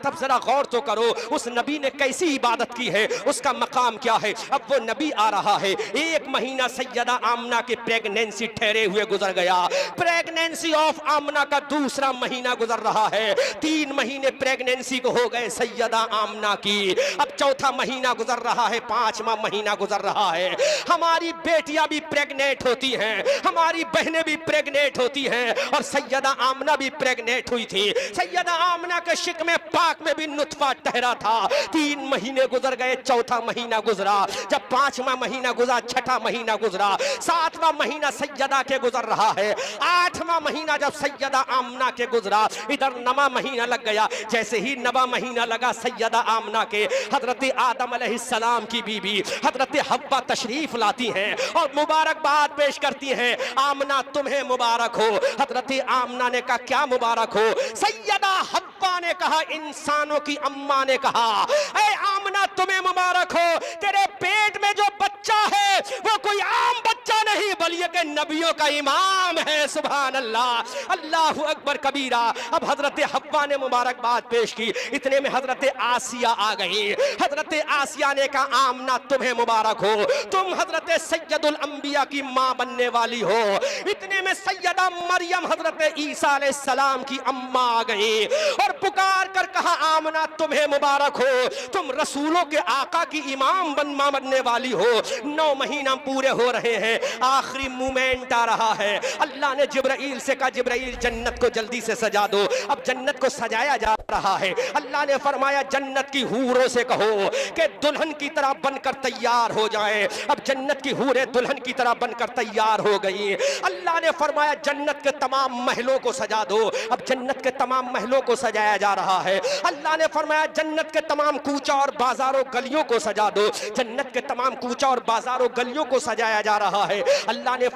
तबसरा गौर तो करो, उस नबी ने कैसी इबादत की है, उसका मकाम क्या है। अब वो नबी आ रहा है, 1 महीना सैयदा आमना के प्रेगनेंसी ठहरे हुए गुजर गया, प्रेगनेंसी ऑफ आमना का दूसरा महीना गुजर रहा है, 3 महीने प्रेगनेंसी को हो गए सैयदा आमना की, अब चौथा महीना गुजर रहा है, 5वां महीना गुजर रहा है। हमारी बेटियां भी प्रेग्नेंट होती हैं, हमारी बहनें भी प्रेग्नेंट होती हैं, और सैयदा आमना भी प्रेग्नेंट हुई थी। सैयदा आमना के शिक में पाक में भी नुतफा ठहरा था। 3 महीने गुजर गए, चौथा महीना गुजरा, जब 5वां महीना गुजरा, 6वां महीना गुजरा, 7वां महीना सैयदा के गुजर रहा है, 8वां महीना जब सैयदा आमना के गुजरा, इधर 9वां महीना लग गया। जैसे ही 9वां महीना लगा, सैयदा आमना के हजरत आदम अलैहिस्सलाम की बीबी हजरत हव्वा तशरीफ लाती हैं और मुबारकबाद पेश करती हैं, आमना तुम्हें मुबारक हो। हजरत आमना ने कहा क्या मुबारक हो? सैयदा हव्वा ने कहा, इंसानों की अम्मा ने कहा, ऐ आमना तुम्हें मुबारक हो, तेरे पेट में जो बच्चा है वो कोई आम बच्चा नहीं बल्कि नबियों का इमाम है। सुभान अल्लाह, अल्लाहु अकबर कबीरा। अब हजरत हव्वा ने मुबारकबाद पेश की, इतने में हजरत आसिया आ गई। हजरत आसिया ने कहा आमना तुम्हें मुबारक हो, तुम हजरत सैयदुल अंबिया की मां बनने वाली हो। इतने में सैयदा मरियम हजरत ईसा अलैहिस्सलाम की अम्मा आ गई और पुकार कर कहा आमना तुम्हें मुबारक हो, तुम रसूलों के आका की इमाम मां बनने वाली हो। 9 महीना पूरे हो रहे हैं, आखिरी मोमेंट आ रहा है। अल्लाह ने जिब्राइल से कहा जिब्राइल जन्नत को जल्दी से सजा दो। अब जन्नत को सजाया जा रहा है। अल्लाह ने फरमाया जन्नत की हूरों से कहो कि दुल्हन की तरह बनकर तैयार हो जाएं। अब जन्नत की हूरें दुल्हन की तरह बनकर तैयार हो गई। अल्लाह ने फरमाया जन्नत के तमाम महलों को सजा दो। अब जन्नत के तमाम महलों को सजाया जा रहा है। अल्लाह ने फरमाया जन्नत के तमाम कूचा और बाजारों गलियों को सजा दो। जन्नत के तमाम कूचा और बाजारों गलियों को सजाया जा रहा है। अल्लाह ने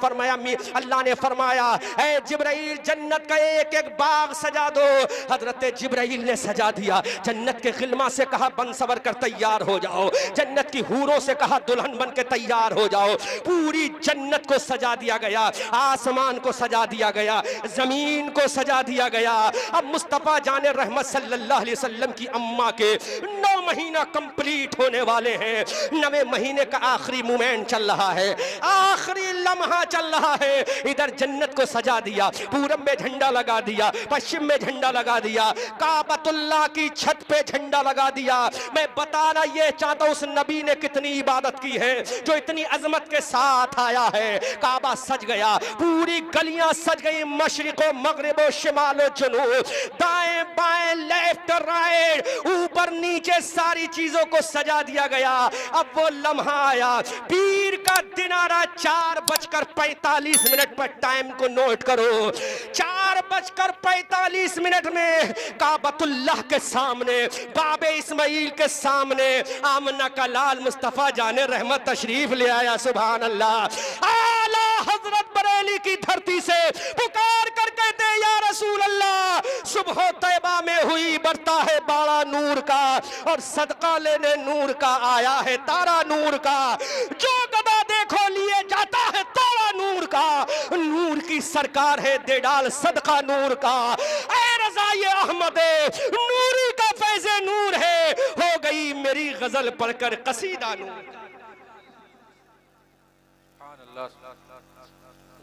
फरमाया ऐ जिब्राइल जन्नत का एक एक बाग सजा दो। हजरत जिब्राइल ने सजा दिया। जन्नत के खिलमा से कहा बन सवर कर तैयार हो जाओ। जन्नत की हूरों से कहा दुल्हन बन के तैयार हो जाओ। पूरी जन्नत को सजा दिया गया, आसमान को सजा दिया गया, जमीन को सजा दिया गया। अब मुस्तफा जाने रहमत सल्लल्लाहु अलैहि वसल्लम की अम्मा के 9 महीना कंप्लीट होने वाले हैं। 9वें महीने का आखिरी मोमेंट चल रहा है, आखिरी लम्हा चल रहा है। इधर जन्नत को सजा दिया, पूरब में झंडा लगा दिया, पश्चिम में झंडा लगा दिया, काबतुल्लाह की छत पे झंडा लगा दिया। मैं बताना ये चाहता हूं उस नबी ने कितनी इबादत की है जो इतनी अजमत के साथ आया है। काबा सज गया, पूरी गलियां सज गई, मशरिको मगरिबो शिमालो जुनूब, दाएं बाएं लेफ्ट राइट ऊपर नीचे सारी चीजों को सजा दिया गया। अब वो लम्हा आया, पीर का दिन आ रहा, 4:45 पर टाइम को नोट करो। 4:45 में काबतुल्लाह के सामने, बाबे इस्माइल के सामने आमना का लाल मुस्तफा जाने रहमत तशरीफ ले आया। सुभान अल्लाह। आला हजरत बरेली की धरती से पुकार कर कहते या रसूल अल्लाह, सुबह तैबा में हुई बरता है बाड़ा नूर का और सदका लेने नूर का आया है तारा नूर का। जो गदा देखो लिए जाता है तारा नूर का, नूर की सरकार है दे डाल सदका नूर का। ऐ रज़ाए अहमदे नूरी का फैज़े नूर है, हो गई मेरी गजल पढ़कर कसीदा नूर।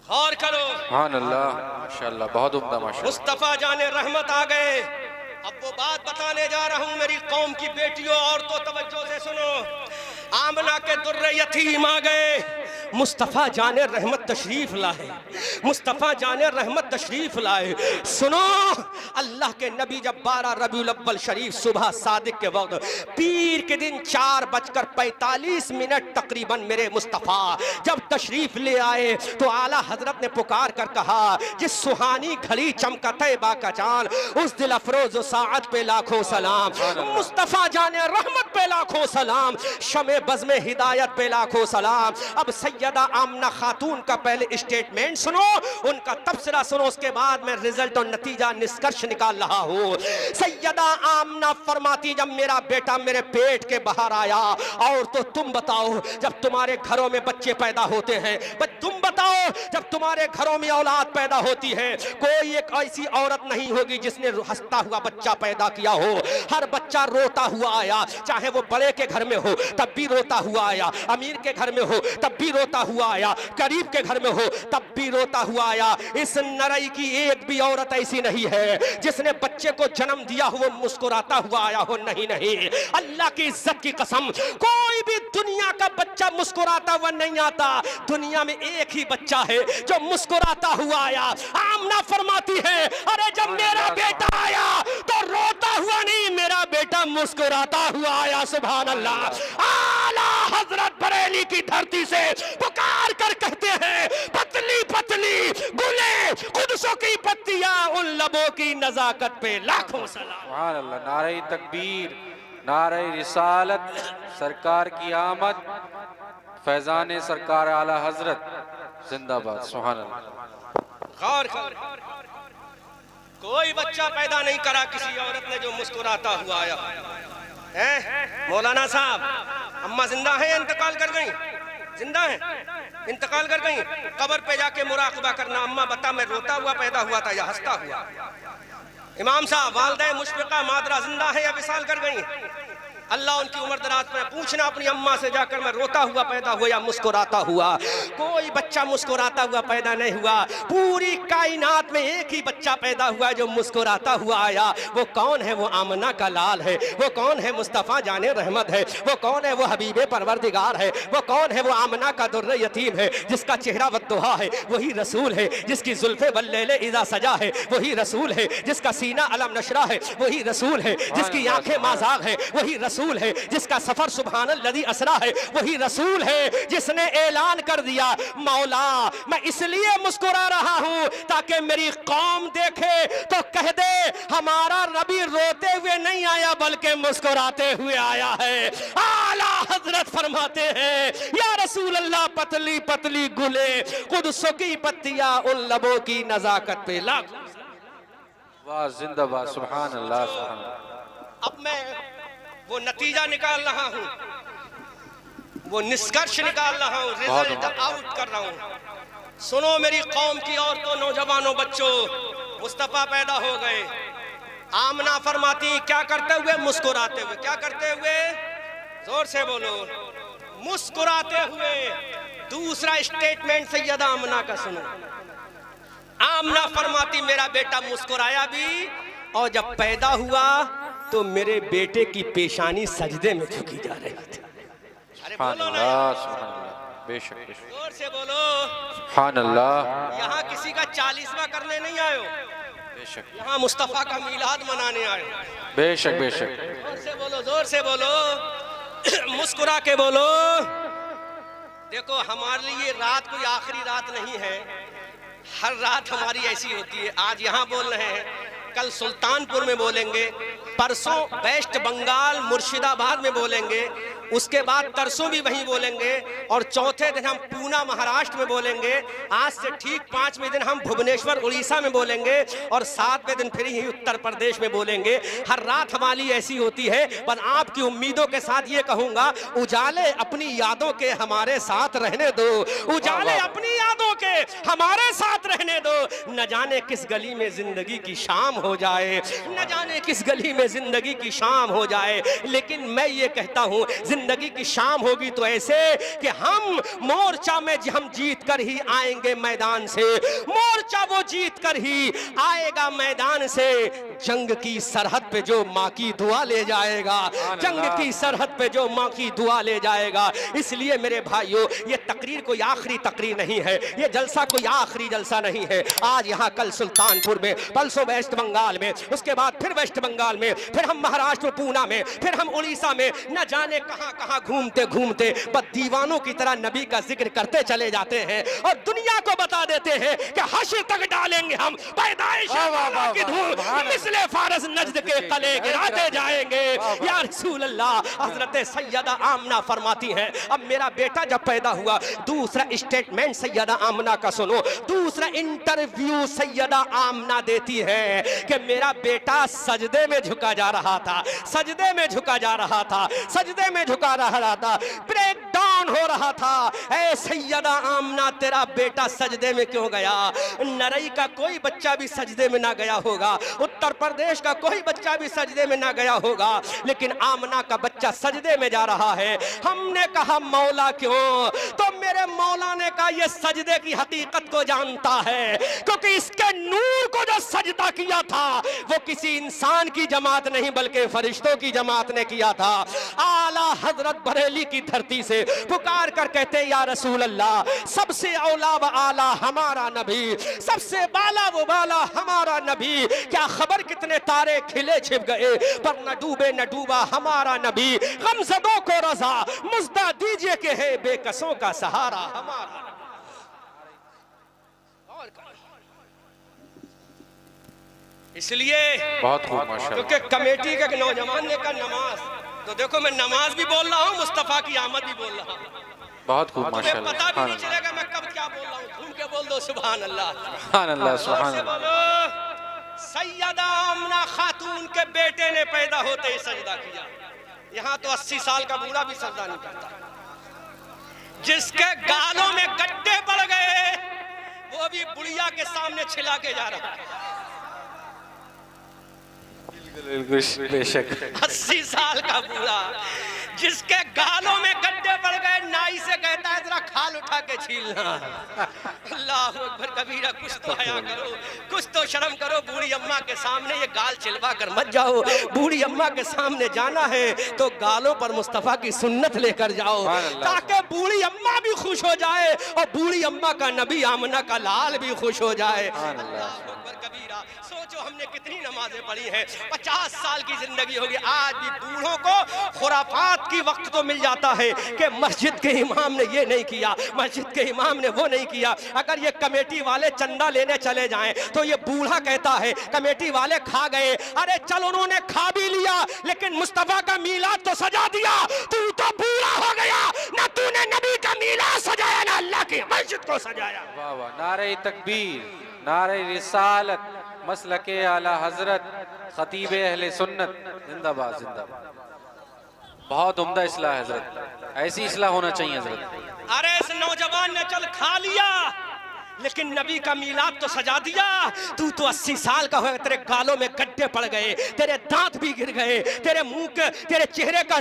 गौर करो, सुभान अल्लाह, माशाअल्लाह, बहुत उम्दा माशाअल्लाह। मुस्तफा जाने रहमत आ गए। अब वो बात बताने जा रहा हूं मेरी कौम की बेटियों और तो तवज्जो से सुनो। आमना के दुर्रे यतीम आ गए, मुस्तफ़ा जाने रहमत तशरीफ लाए, मुस्तफ़ा जाने रहमत तशरीफ लाए। सुनो, अल्लाह के नबी जब 12 रबीउल अव्वल शरीफ सुबह सादिक के वक्त पीर के दिन 4:45 तकरीबन मेरे मुस्तफ़ा जब तशरीफ ले आए तो आला हजरत ने पुकार कर कहा, जिस सुहानी घड़ी चमका तैबा का चांद, उस दिल अफरोज साअत पे लाखों सलाम, मुस्तफ़ा जाने रहमत पे लाखों सलाम, शमे बज़ में हिदायत पे लाखों सलाम। अब सैयदा आमना खातून का पहले स्टेटमेंट सुनो, उनका तबसरा सुनो, उसके बाद मैं रिजल्ट और नतीजा निष्कर्ष निकाल रहा हूँ। सैयदा आमना फरमाती जब मेरा बेटा मेरे पेट के बाहर आया, और तो तुम बताओ जब तुम्हारे घरों में बच्चे पैदा होते हैं, तुम बताओ जब तुम्हारे घरों में औलाद पैदा होती है, कोई एक ऐसी औरत नहीं होगी जिसने हंसता हुआ बच्चा पैदा किया हो। हर बच्चा रोता हुआ आया, चाहे वो बड़े के घर में हो तब भी रोता हुआ आया, अमीर के घर में हो तब भी रोता हुआ आया, गरीब के घर में हो तब भी रोता हुआ आया। इस नरई की एक भी औरत ऐसी नहीं है जिसने बच्चे को जन्म दिया हो वो मुस्कुराता हुआ आया हो। नहीं नहीं, अल्लाह की इज्जत की कसम, कोई भी दुनिया का बच्चा मुस्कुराता हुआ नहीं आता। दुनिया में एक ही बच्चा है जो मुस्कुराता हुआ आया। आमना फरमाती है अरे जब मेरा बेटा आया तो रोता हुआ नहीं, मेरा बेटा मुस्कुराता हुआ आया। सुभान अल्लाह। आला हजरत बरेली की धरती से पुकार कर कहते हैं पतली पतली गुले कुदसों की पत्तियां उन लबों की नजाकत पे लाखों सलाम। सुभान अल्लाह। नारे तकबीर, नारे रिसालत, सरकार की आमद, फैजान सरकार आला हजरत जिंदाबाद। सुभान अल्लाह। गौर कर, कोई बच्चा पैदा नहीं करा किसी औरत ने जो मुस्कुराता हुआ आया है। मौलाना साहब, अम्मा जिंदा है, इंतकाल कर गई? जिंदा है, इंतकाल कर गई। कब्र पे जाके मुराकबा करना, अम्मा बता मैं रोता हुआ पैदा हुआ था या हंसता हुआ? इमाम साहब, वालिदा मुशफिका मादरा जिंदा है या विसाल कर गई? अल्लाह उनकी उम्र दराज में पूछना अपनी अम्मा से जाकर मैं रोता हुआ पैदा हुआ या मुस्कुराता हुआ। कोई बच्चा मुस्कुराता हुआ पैदा नहीं हुआ। पूरी कायनात में एक ही बच्चा पैदा हुआ जो मुस्कुराता हुआ आया। वो कौन है? वो आमना का लाल है। वो कौन है? मुस्तफ़ा जाने रहमत है। वो कौन है? वो हबीबे परवरदिगार है। वो कौन है? वो आमना का दुर्र यतीम है जिसका चेहरा वद्दुहा है। वही रसूल है जिसकी जुल्फे वल्लैल इज़ा सजा है। वही रसूल है जिसका सीना अलम नशरा है। वही रसूल है जिसकी आंखें माज़ाग है। वही रसूल है जिसका सफर सुब्हानल्लज़ी असरा है। वही रसूल है जिसने ऐलान कर दिया मौला मैं इसलिए मुस्कुरा रहा हूं ताकि मेरी कौम देखे तो कह दे हमारा नबी रोते हुए नहीं आया बल्कि मुस्कुराते हुए आया है। आला हजरत फरमाते हैं या रसूल अल्लाह पतली पतली गुले कुदसों की पत्तियां उन लबों की नजाकत पे लाख। वाह जिंदाबाद। सुभान अल्लाह, सुभान अल्लाह। अब मैं वो नतीजा निकाल रहा हूँ, वो निष्कर्ष निकाल रहा हूँ, रिजल्ट आउट कर रहा हूँ। सुनो मेरी कौम की औरतों, नौजवानों, बच्चों, मुस्तफा पैदा हो गए। आमना फरमाती क्या करते हुए? मुस्कुराते हुए। क्या करते हुए? जोर से बोलो, मुस्कुराते हुए। दूसरा स्टेटमेंट सैयदा आमना का सुनो। आमना फरमाती मेरा बेटा मुस्कुराया भी, और जब पैदा हुआ तो मेरे बेटे की पेशानी सजदे में झुकी जा रही थी। अरे बोलो ना, बेशक बेशक, जोर से बोलो। सुभान अल्लाह। यहाँ किसी का 40वां करने नहीं आयो, बेशक, यहाँ मुस्तफा का मिलाद मनाने आयो। बेशक बेशक। जोर से बोलो, जोर से बोलो, मुस्कुरा के बोलो। देखो हमारे लिए रात कोई आखिरी रात नहीं है, हर रात हमारी ऐसी होती है। आज यहाँ बोल रहे हैं, कल सुल्तानपुर में बोलेंगे, परसों वेस्ट बंगाल मुर्शिदाबाद में बोलेंगे, उसके बाद तरसों भी वहीं बोलेंगे, और चौथे दिन हम पूना महाराष्ट्र में बोलेंगे। आज से ठीक 5वें दिन हम भुवनेश्वर उड़ीसा में बोलेंगे, और 7वें दिन फिर ही उत्तर प्रदेश में बोलेंगे। हर रात हमारी ऐसी होती है। पर आपकी उम्मीदों के साथ ये कहूंगा, उजाले अपनी यादों के हमारे साथ रहने दो। उजाले अपनी यादों के हमारे साथ रहने दो। न जाने किस गली में जिंदगी की शाम हो जाए, न जाने किस गली में जिंदगी की शाम हो जाए, लेकिन मैं ये कहता हूँ जिंदगी की शाम होगी तो ऐसे कि हम मोर्चा में हम जीत कर ही आएंगे मैदान से। मोर्चा वो जीत कर ही आएगा मैदान से। जंग की सरहद पे जो माँ की दुआ ले जाएगा, जंग की सरहद पे जो माँ की दुआ ले जाएगा। इसलिए मेरे भाइयों, ये तकरीर कोई आखिरी तकरीर नहीं है, ये जलसा कोई आखिरी जलसा नहीं है। आज यहाँ, कल सुल्तानपुर में, परसों वेस्ट बंगाल में, उसके बाद फिर वेस्ट बंगाल में, फिर हम महाराष्ट्र पूना में, फिर हम उड़ीसा में, न जाने कहां कहां घूमते घूमते बस दीवानों की तरह नबी का जिक्र करते चले जाते हैं, और दुनिया को बता देते हैं कि हश्र तक डालेंगे हम पैदाइश की धूल, मिसले फारस नजद के कले गिराते जाएंगे। यार रसूल अल्लाह। हजरत सैयदा आमना फरमाती हैं अब मेरा बेटा जब पैदा हुआ, दूसरा स्टेटमेंट सैयदा आमना का सुनो, दूसरा इंटरव्यू सैयदा आमना देती है कि मेरा बेटा सजदे में झुका जा रहा था, सजदे में झुका जा रहा था, सजदे में झुका रहा था, ब्रेक डाउन हो रहा था। ऐ सैयदा आमना तेरा बेटा सजदे में क्यों गया? नरई का कोई बच्चा भी सजदे में ना गया होगा, उत्तर प्रदेश का कोई बच्चा भी सजदे में ना गया होगा, लेकिन आमना का बच्चा सजदे में जा रहा है। हमने कहा मौला क्यों? तो मेरे मौला ने कहा ये सजदे की हकीकत को जानता है, क्योंकि इसके नूर को जो सजदा किया था वो किसी इंसान की जमात नहीं बल्कि फरिश्तों की जमात ने किया था। आला हजरत बरेली की धरती से पुकार कर कहते या रसूल अल्लाह, सबसे औला व आला हमारा नबी, सबसे बाला वो बाला हमारा नबी, क्या खबर कितने तारे खिले छिप गए पर न डूबे न डूबा हमारा नबी। गमज़दों को रज़ा मुज़दा दीजिए कि है बेकसों का सहारा हमारा। इसलिए बहुत खूब माशाअल्लाह। क्योंकि कमेटी के नौजवान ने कहा नमाज, तो देखो मैं नमाज भी बोल रहा हूँ, मुस्तफा की आमद भी बोल रहा हूँ। बहुत खूब तुम्हें माशाअल्लाह। पता भी नहीं चलेगा मैं कब क्या बोल रहा हूँ, घूम के बोल दो सुभान अल्लाह। सुभान अल्लाह, सुभान से अल्लाह। बोलो सैयदा आमना खातून के बेटे ने पैदा होते ही सजदा किया। यहाँ तो 80 साल का बूढ़ा भी सजदा नहीं करता। जिसके गालों में गड्ढे पड़ गए वो भी बुढ़िया के सामने छिला के जा रहा है। बेशक 80 साल का बूढ़ा जिसके गालों में गड्ढे पड़ गए, नाई से कहता है जरा खाल उठा के छीलना। अल्लाह अकबर कबीरा, कुछ तो हया करो, कुछ तो शर्म करो। बूढ़ी अम्मा के सामने ये गाल चिलवा कर मत जाओ। बूढ़ी अम्मा के सामने जाना है तो गालों पर मुस्तफा की सुन्नत लेकर जाओ, ताकि बूढ़ी अम्मा भी खुश हो जाए और बूढ़ी अम्मा का नबी आमना का लाल भी खुश हो जाए। अल्लाह अकबर कबीरा, सोचो हमने कितनी नमाजें पढ़ी हैं, 50 साल की जिंदगी होगी, आज भी बूढ़ों को खुराफात की वक्त तो मिल जाता है कि मस्जिद के इमाम ने ये नहीं किया, मस्जिद के इमाम ने वो नहीं किया। अगर ये कमेटी वाले चंदा लेने चले जाएं तो ये बूढ़ा कहता है कमेटी वाले खा गए। अरे चल उन्होंने खा भी लिया लेकिन मुस्तफा का मीलाद तो सजा दिया। तू तो बूढ़ा हो गया, ना तूने नबी का मीलाद सजाया ना अल्लाह की मस्जिद को सजाया। वाह वाह, नारे तकबीर, नारे रिसालत, मसलके आला हजरत, खतीब अहले सुन्नत, जिंदाबाद जिंदाबाद। बहुत उम्दा इस्लाह है हजरत, ऐसी इस्लाह होना चाहिए हजरत। अरे इस नौजवान ने चल खा लिया लेकिन नबी का मीलाद तो सजा दिया। तू तो 80 साल का हो, तेरे गालों में गड्ढे पड़ गए, तेरे दांत भी गिर गए, तेरे मुंह के तेरे चेहरे का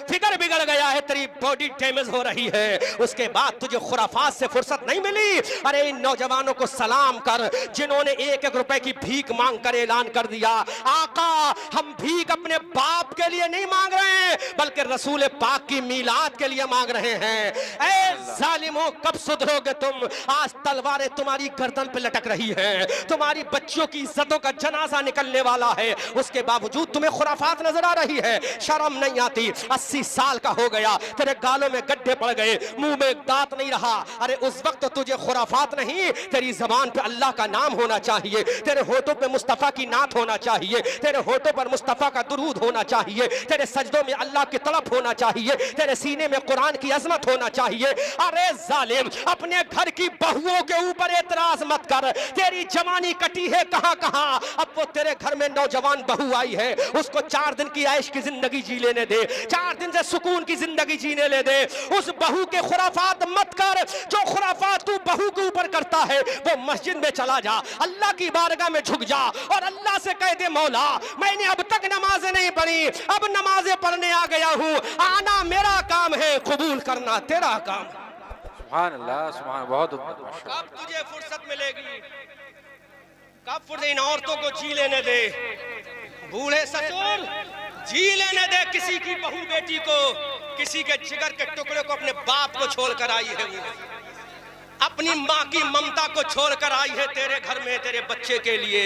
फिगर बिगड़ गया है, तेरी बॉडी डैमेज हो रही है, उसके बाद तुझे खुराफात से फुर्सत नहीं मिली। अरे इन नौजवानों को सलाम कर जिन्होंने 1-1 रुपए की भीख मांग कर ऐलान कर दिया, आका हम भीख अपने बाप के लिए नहीं मांग रहे हैं बल्कि रसूल पाक की मीलाद के लिए मांग रहे हैं। ऐ जालिमों कब सुधरोगे तुम? आज तलवार तुम्हारी गर्दन पे लटक रही है, तुम्हारी बच्चियों की इज्जतों का जनाजा निकलने वाला है, उसके बावजूद तुम्हें खुराफात नजर आ रही है, शर्म नहीं आती? 80 साल का हो गया, तेरे गालों में गड्ढे पड़ गए, मुंह में दांत नहीं रहा। अरे उस वक्त तुझे खुराफात नहीं, तेरी जबान पे अल्लाह का नाम होना चाहिए, तेरे होठों पे मुस्तफा की नात होना चाहिए, तेरे होठों पर मुस्तफा का दुरूद होना चाहिए, तेरे सजदों में अल्लाह की तड़प होना चाहिए, तेरे सीने में कुरान की अजमत होना चाहिए। अरे जालिम, अपने घर की बहुओं के ऊपर एतराज मत कर, तेरी जवानी कटी है कहां कहां। अब वो तेरे घर में नौजवान बहू आई है, उसको 4 दिन की ऐश की जिंदगी जी लेने दे, 4 दिन से सुकून की जिंदगी जीने ले दे। उस बहू के खुराफात मत कर, जो खुराफात तू बहू के ऊपर करता है वो मस्जिद में चला जा, अल्लाह की बारगाह में झुक जा और अल्लाह से कह दे मौला मैंने अब तक नमाजें नहीं पढ़ी, अब नमाजें पढ़ने आ गया हूं, आना मेरा काम है, कबूल करना तेरा काम। सुभान अल्लाह, सुभान, बहुत उम्दा। कब तुझे फुर्सत मिलेगी? कब फुर्सत? इन औरतों को जी लेने दे, बूढ़े ससुर जी लेने दे किसी की बहू बेटी को, किसी के जिगर के टुकड़े को अपने बाप को छोड़कर आई है। अपनी माँ की ममता को छोड़कर आई है तेरे घर में तेरे बच्चे के लिए,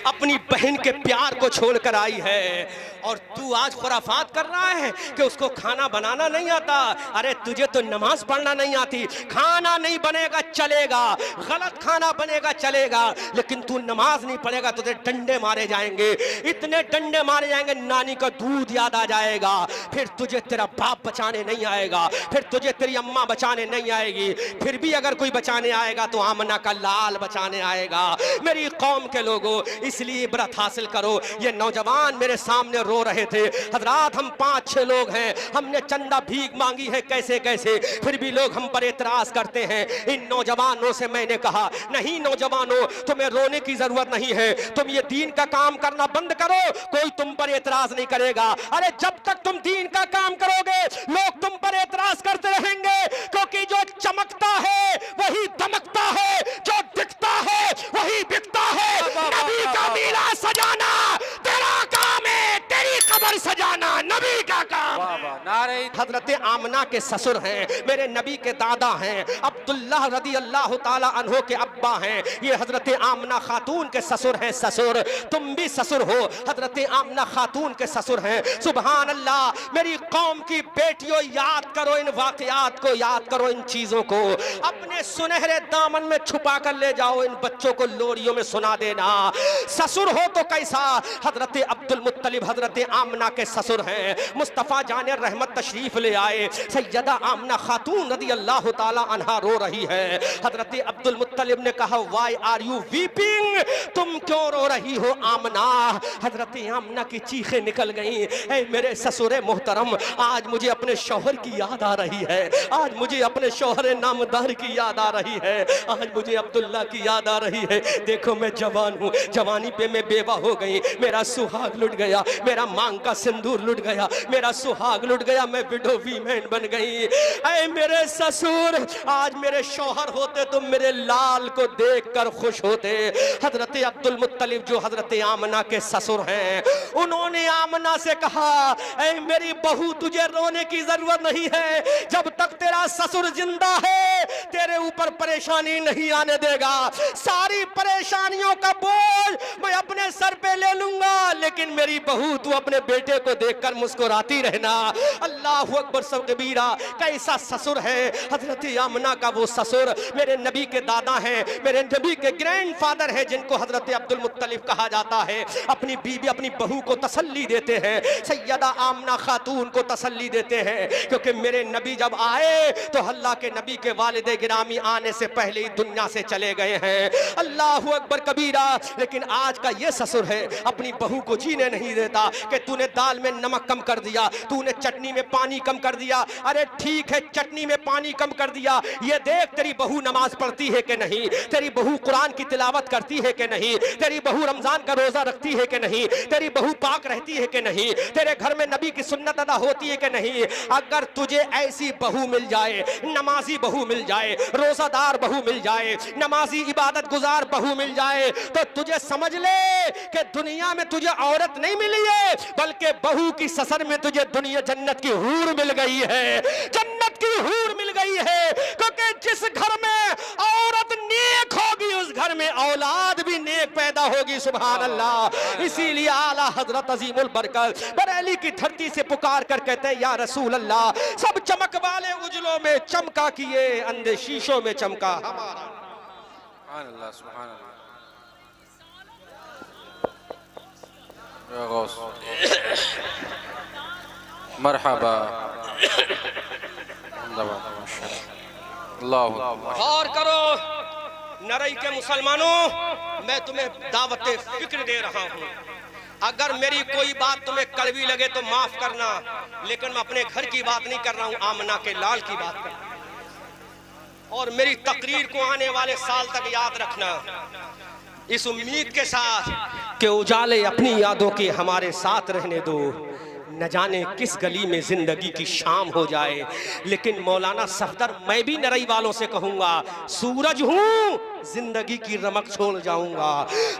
अपनी बहन के प्यार को छोड़कर आई है, और तू आज खुराफात कर रहा है कि उसको खाना बनाना नहीं आता। अरे तुझे तो नमाज पढ़ना नहीं आती, खाना नहीं बनेगा चलेगा, गलत खाना बनेगा चलेगा, लेकिन तू नमाज नहीं पढ़ेगा तो तेरे डंडे मारे जाएंगे, इतने डंडे मारे जाएंगे नानी का दूध याद आ जाएगा, फिर तुझे तेरा बाप बचाने नहीं आएगा, फिर तुझे तेरी अम्मा बचाने नहीं आएगी, फिर भी अगर कोई बचाने आएगा तो आमना का लाल बचाने आएगा। मेरी कौम के लोगों, इसलिए इबरत हासिल करो। ये नौजवान मेरे सामने रो रहे थे, हजरात हम 5-6 लोग हैं, हमने चंदा भीख मांगी है कैसे कैसे, फिर भी लोग हम पर एतराज करते हैं। इन नौजवानों से मैंने कहा, नहीं नौजवानों, तुम्हें रोने की जरूरत नहीं है, तुम ये दीन का काम करना बंद करो, कोई तुम पर एतराज नहीं करेगा। अरे जब तक तुम दीन का काम करोगे लोग तुम पर एतराज करते रहेंगे, क्योंकि जो चमकता है वही दमकता है, जो दिखता है वही बिकता है। नबी का मीला सजाना तेरा काम है, तेरी कब्र सजाना नबी का काम है। हजरत आमना के ससुर हैं, मेरे नबी के दादा हैं, अब्दुल्लाह रदी अल्लाह ताला अन्हो के अब्बा हैं, ये हजरत आमना खातून के ससुर हैं। ससुर तुम भी ससुर हो, हजरत आमना खातून के ससुर हैं। सुभान अल्लाह। मेरी कौम की बेटियों, याद करो इन वाकयात को, याद करो इन चीजों को, अपने सुनहरे दामन में छुपा कर ले जाओ, इन बच्चों को लोरियों में सुना देना। ससुर हो तो कैसा, हजरत अब्दुल मुत्तलिब हजरत आमना के ससुर हैं। मुस्तफ़ा जाने रहमत तशरीफ ले आए, सैयदा आमना खातून रदी अल्लाह ताला अन्हा रो रही है। हजरत अब्दुल मुत्तलिब ने कहा, व्हाई आर यू वीपिंग, तुम क्यों रो रही हो आमना। हजरत आमना की चीखें निकल गई, ऐ मेरे ससुर मोहतरम, आज मुझे अपने शौहर की याद आ रही है, आज मुझे अपने शौहर नामदार की याद आ रही है, आज मुझे अब्दुल्ला की याद आ रही है। देखो मैं जवान हूँ, जवानी पे मैं बेवा हो गई, मेरा सुहाग लुट गया, मेरा मांग का सिंदूर लुट गया, मेरा सुहाग लुट गया, मैं विडो वीमेन बन गई। ऐ मेरे ससुर, आज मेरे शौहर होते तुम मेरे लाल को देखकर खुश होते। हजरत अब्दुल मुत्तलिब जो हजरत आमना के ससुर हैं, उन्होंने आमना से कहा, ऐ मेरी बहू तुझे रोने की जरूरत नहीं है, जब तक तेरा ससुर जिंदा है तेरे ऊपर परेशानी नहीं आने देगा, सारी परेशानियों का बोझ मैं अपने सर पे ले लूंगा, लेकिन मेरी बहू तू अपने बेटे को देखकर मुस्कुराती रहना। अल्लाह अकबर सब कबीरा, कैसा ससुर है हजरत आमना का वो ससुर। मेरे नबी के दादा हैं, मेरे नबी के ग्रैंडफादर हैं, जिनको हजरत अब्दुल मुत्तलिब कहा जाता है। अपनी बीवी अपनी बहू को तसल्ली देते हैं, सैयदा आमना खातून को तसल्ली देते हैं, क्योंकि मेरे नबी जब आए तो अल्लाह के नबी के वालिद गिरामी आने से पहले ही दुनिया से चले गए हैं। अल्लाह अकबर कबीरा। लेकिन आज का ये ससुर है, अपनी बहू को जीने नहीं देता कि तूने दाल में नमक कम कर दिया, तूने चटनी में पानी कम कर दिया। अरे ठीक है, चटनी में पानी कम कर दिया, ये देख तेरी बहू नमाज पढ़ती है कि नहीं, तेरी बहू कुरान की तिलावत करती है कि नहीं, तेरी बहू रमजान का रोजा रखती है कि नहीं, तेरी बहू पाक रहती है कि नहीं, तेरे घर में नबी की सुन्नत अदा होती है कि नहीं। अगर तुझे ऐसी बहू मिल जाए, नमाजी बहू मिल जाए, रोजादार बहू मिल जाए, नमाजी इबादत गुजार बहू मिल जाए, तो तुझे समझ ले कि दुनिया में तुझे औरत नहीं मिली है, बल्कि बहू की ससर में तुझे दुनिया जन्नत की हूर मिल गई है, जन्नत की हूर मिल गई है। क्योंकि जिस घर में औरत नेक होगी उस घर में औलाद भी नेक पैदा होगी। सुभान अल्लाह। इसीलिए आला हजरत अजीमुल बरकत बरेली की धरती से पुकार कर कहते हैं, या रसूल अल्लाह, सब चमक वाले उजलों में चमका किए, अंधे शीशों में चमका हमारा। सुभान अल्लाह, सुभान अल्लाह। या गौस, मरहबा, गौर करो नरई के मुसलमानों, मैं तुम्हें दावत फिक्र दे रहा हूँ। अगर मेरी कोई बात तुम्हें कड़वी लगे तो माफ करना, लेकिन मैं अपने घर की बात नहीं कर रहा हूँ, आमना के लाल की बात कर रहा हूँ। और मेरी तकरीर को आने वाले साल तक याद रखना, इस उम्मीद के साथ कि उजाले अपनी यादों के हमारे साथ रहने दो। न जाने किस गली में जिंदगी की शाम हो जाए, लेकिन मौलाना सफदर, मैं भी नरई वालों से कहूंगा, सूरज हूं जिंदगी की रमक छोड़ जाऊंगा,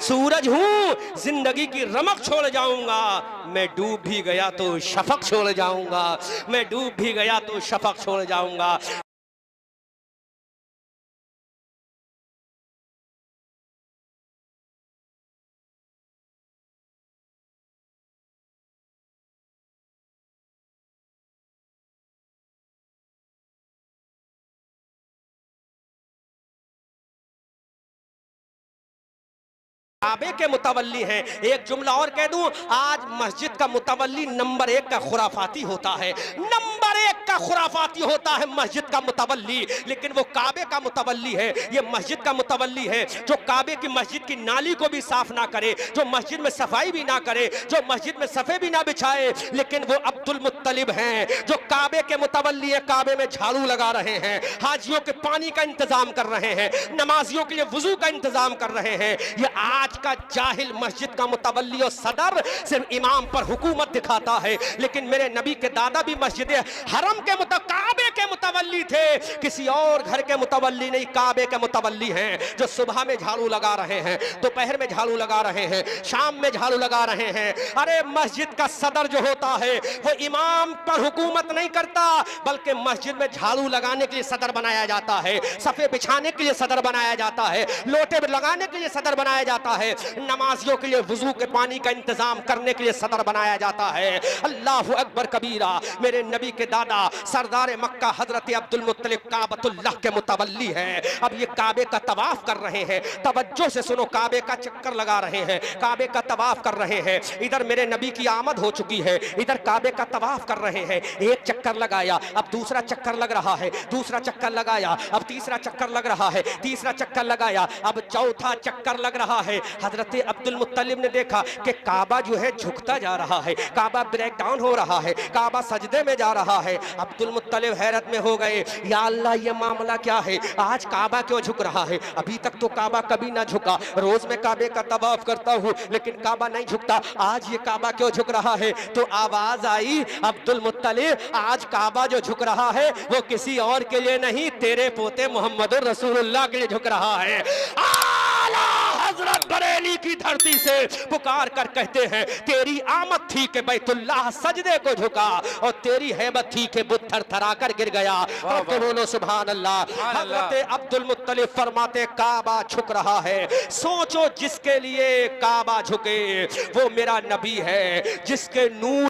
सूरज हूं जिंदगी की रमक छोड़ जाऊंगा। मैं डूब भी गया तो शफक छोड़ जाऊंगा, मैं डूब भी गया तो शफक छोड़ जाऊंगा। काबे के मुतवल्ली हैं। एक जुमला और कह दूं, आज मस्जिद का मुतवल्ली नंबर 1 का खुराफाती होता है, नंबर 1 का खुराफाती होता है मस्जिद का मुतवल्ली, लेकिन वो काबे का मुतवल्ली है, ये मस्जिद का मुतवल्ली है जो काबे की मस्जिद की नाली को भी साफ ना करे, जो मस्जिद में सफाई भी ना करे, जो मस्जिद में सफे भी ना बिछाए, लेकिन वो अब्दुल मुत्तलिब हैं जो काबे के मुतवल्ली है। काबे में झाड़ू लगा रहे हैं, हाजियों के पानी का इंतजाम कर रहे हैं, नमाजियों के लिए वुजू का इंतजाम कर रहे हैं। ये आज का जाहिल मस्जिद का मुतवल्ली और सदर सिर्फ इमाम पर हुकूमत दिखाता है, लेकिन मेरे नबी के दादा भी मस्जिद हरम के काबे के मुतवल्ली थे, किसी और घर के मुतवल्ली नहीं, काबे के मुतवल्ली हैं जो सुबह में झाड़ू लगा रहे हैं, दोपहर में झाड़ू लगा रहे हैं, शाम में झाड़ू लगा रहे हैं। अरे मस्जिद का सदर जो होता है वो इमाम पर हुकूमत नहीं करता, बल्कि मस्जिद में झाड़ू लगाने के लिए सदर बनाया जाता है, सफे बिछाने के लिए सदर बनाया जाता है, लोटे लगाने के लिए सदर बनाया जाता है, नमाजियों के लिए वुजू के पानी का इंतजाम करने के लिए सदर बनाया जाता है। अल्लाहु अकबर कबीरा। मेरे नबी के दादा सरदार मक्का हजरत अब्दुल मुत्तलिब काबतुल्लाह के मुतवल्ली हैं। अब ये काबे का तवाफ कर रहे हैं, तवज्जो से सुनो, काबे का चक्कर लगा रहे हैं, काबे का तवाफ कर रहे हैं। इधर मेरे नबी की आमद हो चुकी है, इधर काबे का तवाफ कर रहे हैं। एक चक्कर लगाया, अब दूसरा चक्कर लग रहा है, दूसरा चक्कर लगाया, अब तीसरा चक्कर लग रहा है, तीसरा चक्कर लगाया, अब चौथा चक्कर लग रहा है। हजरत अब्दुल मुत्तलिब ने देखा कि काबा जो है झुकता जा रहा है, काबा ब्रेक डाउन हो रहा है, काबा सजदे में जा रहा है। अब्दुल मुत्तलिब हैरत में हो गए, या अल्लाह ये मामला क्या है, आज काबा क्यों झुक रहा है? अभी तक तो काबा कभी ना झुका, रोज मैं काबे का तवाफ करता हूँ लेकिन काबा नहीं झुकता, आज ये काबा क्यों झुक रहा है? तो आवाज आई, अब्दुल मुत्तलिब आज काबा जो झुक रहा है वो किसी और के लिए नहीं, तेरे पोते मोहम्मद रसूलुल्लाह के लिए झुक रहा है। आला हजरत बरेली की धरती से पुकार कर कहते हैं, तेरी आमद थी कि बैतुल्लाह सजदे को झुका और तेरी हैबत थी कि बुत थरथरा कर गिर गया। और तो बोलो सुभान अल्लाह। हजरत अब्दुल मुत्तलिब फरमाते काबा झुक रहा है, सोचो जिसके लिए काबा झुके वो मेरा नबी है, जिसके नूर